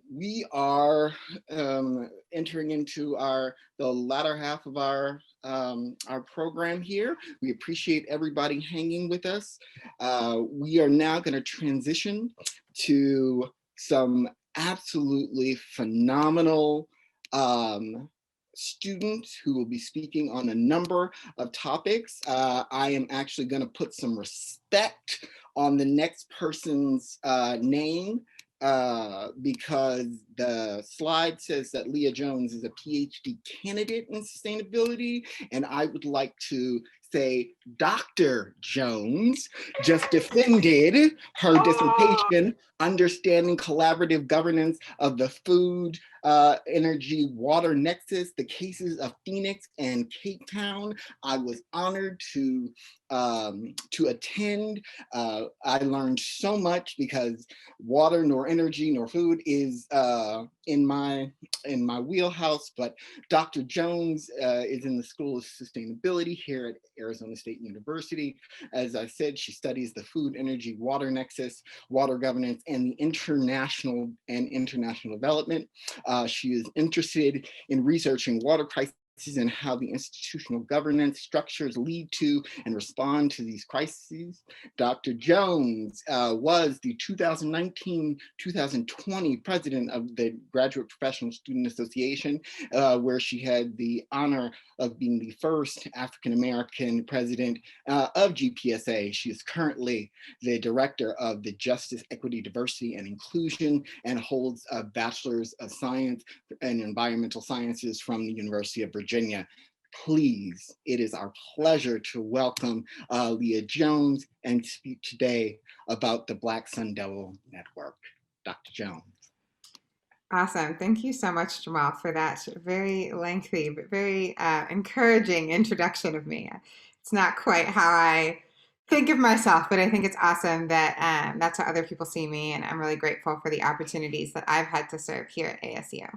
We are entering into the latter half of our program here. We appreciate everybody hanging with us. We are now going to transition to some absolutely phenomenal students who will be speaking on a number of topics. I am actually going to put some respect on the next person's name because the slide says that Leah Jones is a PhD candidate in sustainability, and I would like to say Dr. Jones just defended her dissertation, Understanding Collaborative Governance of the Food, Energy, Water Nexus, the Cases of Phoenix and Cape Town. I was honored to attend. I learned so much because water nor energy nor food is in my wheelhouse, but Dr. Jones is in the School of Sustainability here at Arizona State University. As I said, she studies the food, energy, water nexus, water governance, and the international development. She is interested in researching water crises and how the institutional governance structures lead to and respond to these crises. Dr. Jones was the 2019-2020 president of the Graduate Professional Student Association, where she had the honor of being the first African-American president of GPSA. She is currently the director of the Justice, Equity, Diversity, and Inclusion, and holds a Bachelor's of Science in Environmental Sciences from the University of Virginia. Please, it is our pleasure to welcome Leah Jones and speak today about the Black Sun Devil Network. Dr. Jones. Awesome. Thank you so much, Jamal, for that very lengthy but very encouraging introduction of me. It's not quite how I think of myself, but I think it's awesome that that's how other people see me, and I'm really grateful for the opportunities that I've had to serve here at ASU.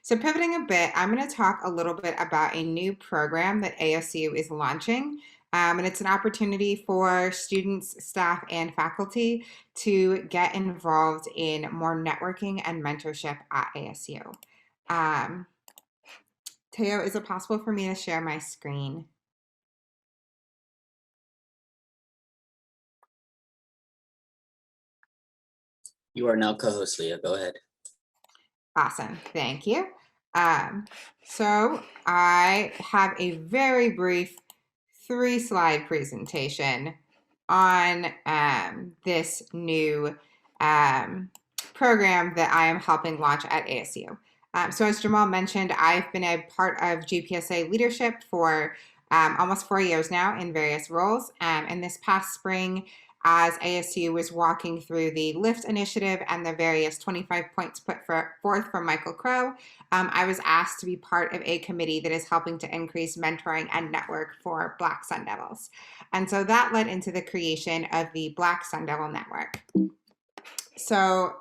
So pivoting a bit, I'm going to talk a little bit about a new program that ASU is launching. And it's an opportunity for students, staff, and faculty to get involved in more networking and mentorship at ASU. Teo, is it possible for me to share my screen? You are now co-host, Leah. Go ahead. Awesome. Thank you. So I have a very brief 3-slide presentation on this new program that I am helping launch at ASU. So as Jamal mentioned, I've been a part of GPSA leadership for almost 4 years now in various roles. And this past spring, as ASU was walking through the LIFT initiative and the various 25 points put forth from Michael Crow, I was asked to be part of a committee that is helping to increase mentoring and network for Black Sun Devils. And so that led into the creation of the Black Sun Devil Network. So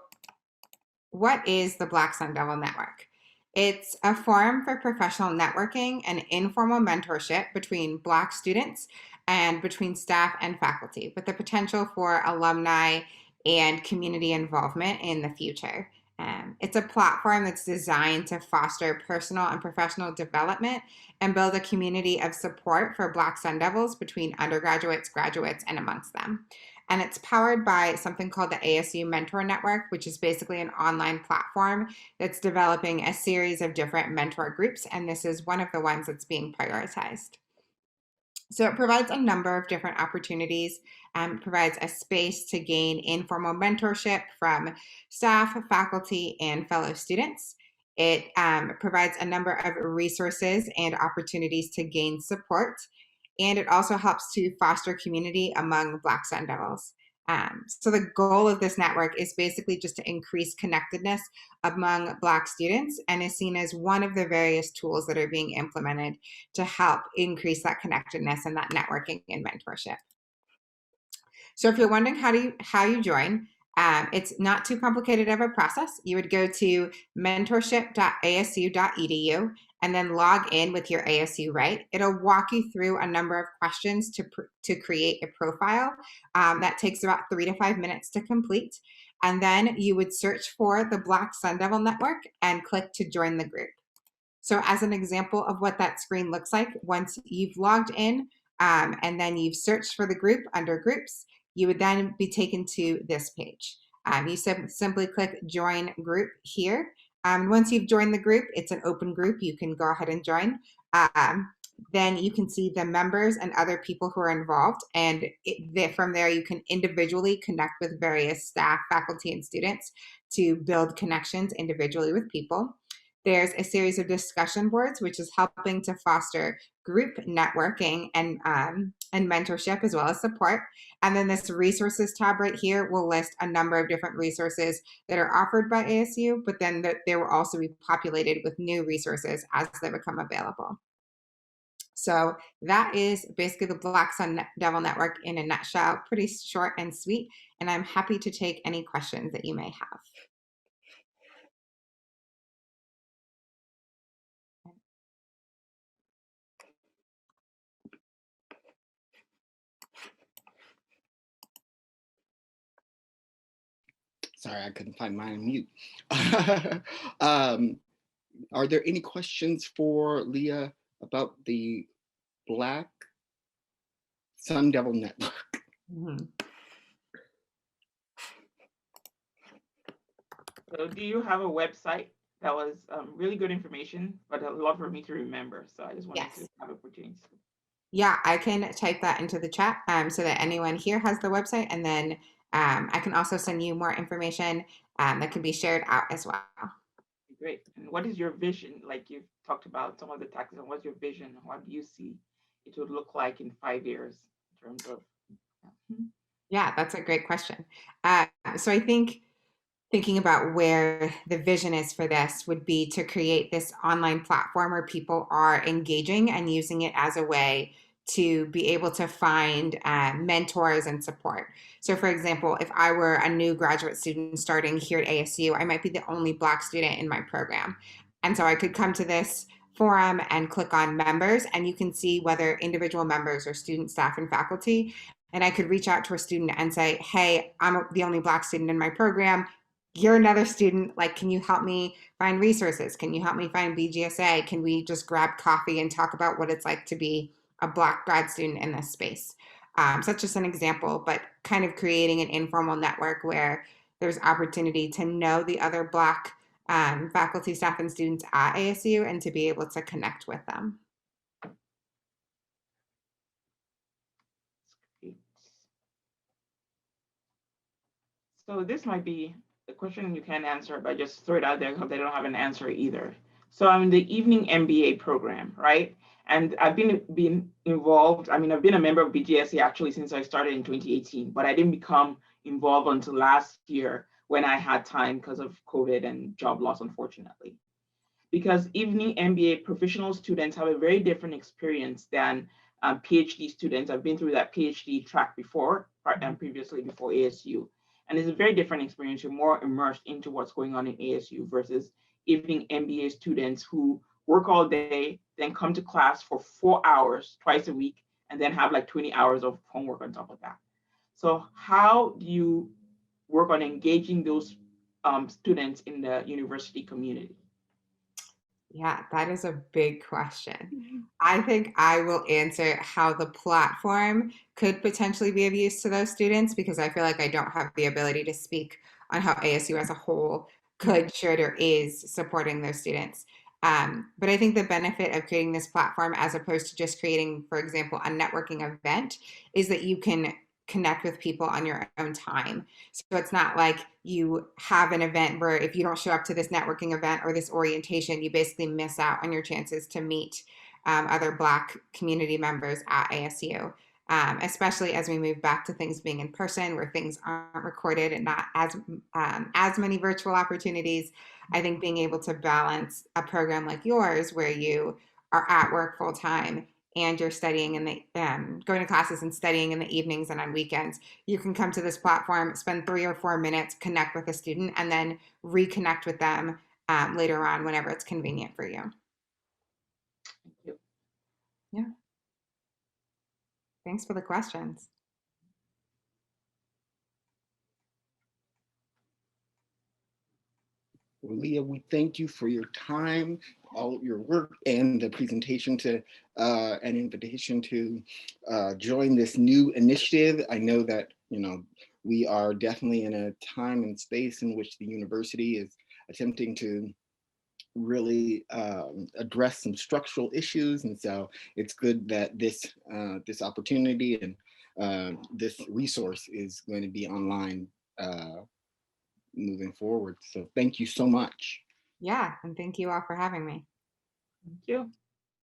what is the Black Sun Devil Network? It's a forum for professional networking and informal mentorship between Black students and between staff and faculty, with the potential for alumni and community involvement in the future. It's a platform that's designed to foster personal and professional development and build a community of support for Black Sun Devils between undergraduates, graduates, and amongst them. And it's powered by something called the ASU Mentor Network, which is basically an online platform that's developing a series of different mentor groups, and this is one of the ones that's being prioritized. So it provides a number of different opportunities, provides a space to gain informal mentorship from staff, faculty, and fellow students. It provides a number of resources and opportunities to gain support, and it also helps to foster community among Black Sun Devils. So the goal of this network is basically just to increase connectedness among Black students, and is seen as one of the various tools that are being implemented to help increase that connectedness and that networking and mentorship. So if you're wondering how you join, it's not too complicated of a process. You would go to mentorship.asu.edu and then log in with your ASU right. It'll walk you through a number of questions to create a profile. That takes about 3 to 5 minutes to complete. And then you would search for the Black Sun Devil Network and click to join the group. So as an example of what that screen looks like, once you've logged in and then you've searched for the group under groups, you would then be taken to this page. You simply click join group here. Once you've joined the group, it's an open group. You can go ahead and join. Then you can see the members and other people who are involved. And from there, you can individually connect with various staff, faculty, and students to build connections individually with people. There's a series of discussion boards, which is helping to foster group networking and mentorship as well as support. And then this resources tab right here will list a number of different resources that are offered by ASU, but then they will also be populated with new resources as they become available. So that is basically the Black Sun Devil Network in a nutshell, pretty short and sweet. And I'm happy to take any questions that you may have. Sorry, I couldn't find mine on mute. Are there any questions for Leah about the Black Sun Devil Network? Mm-hmm. So do you have a website? That was really good information, but a lot for me to remember. So I just wanted to have opportunities. Yeah, I can type that into the chat so that anyone here has the website, and then I can also send you more information that can be shared out as well. Great. And what is your vision? Like you've talked about some of the tactics, and what's your vision? What do you see it would look like in 5 years in terms of? Yeah, that's a great question. So I think thinking about where the vision is for this would be to create this online platform where people are engaging and using it as a way to be able to find mentors and support. So for example, if I were a new graduate student starting here at ASU, I might be the only Black student in my program. And so I could come to this forum and click on members, and you can see whether individual members or student, staff, and faculty. And I could reach out to a student and say, hey, I'm the only Black student in my program. You're another student. Like, can you help me find resources? Can you help me find BGSA? Can we just grab coffee and talk about what it's like to be a Black grad student in this space? So that's just an example, but kind of creating an informal network where there's opportunity to know the other Black faculty, staff, and students at ASU and to be able to connect with them. So this might be a question you can answer, but just throw it out there because they don't have an answer either. So I'm in the evening MBA program, right? And I've been involved. I mean, I've been a member of BGSA actually since I started in 2018, but I didn't become involved until last year when I had time because of COVID and job loss, unfortunately. Because evening MBA professional students have a very different experience than PhD students. I've been through that PhD track before and previously before ASU. And it's a very different experience. You're more immersed into what's going on in ASU versus evening MBA students who work all day, then come to class for 4 hours twice a week, and then have like 20 hours of homework on top of that. So how do you work on engaging those students in the university community? Yeah, that is a big question. I think I will answer how the platform could potentially be of use to those students because I feel like I don't have the ability to speak on how ASU as a whole could, should, or is supporting those students. But I think the benefit of creating this platform as opposed to just creating, for example, a networking event is that you can connect with people on your own time. So it's not like you have an event where if you don't show up to this networking event or this orientation, you basically miss out on your chances to meet other Black community members at ASU. Especially as we move back to things being in person, where things aren't recorded and not as many virtual opportunities. I think being able to balance a program like yours, where you are at work full time and you're studying in the going to classes and studying in the evenings and on weekends, you can come to this platform, spend 3 or 4 minutes, connect with a student, and then reconnect with them later on whenever it's convenient for you. Thank you. Yeah. Thanks for the questions. Well, Leah, we thank you for your time, all of your work, and the presentation to an invitation to join this new initiative. I know that, you know, we are definitely in a time and space in which the university is attempting to really address some structural issues, and so it's good that this opportunity and this resource is going to be online moving forward. So thank you so much. Yeah, and thank you all for having me. Thank you.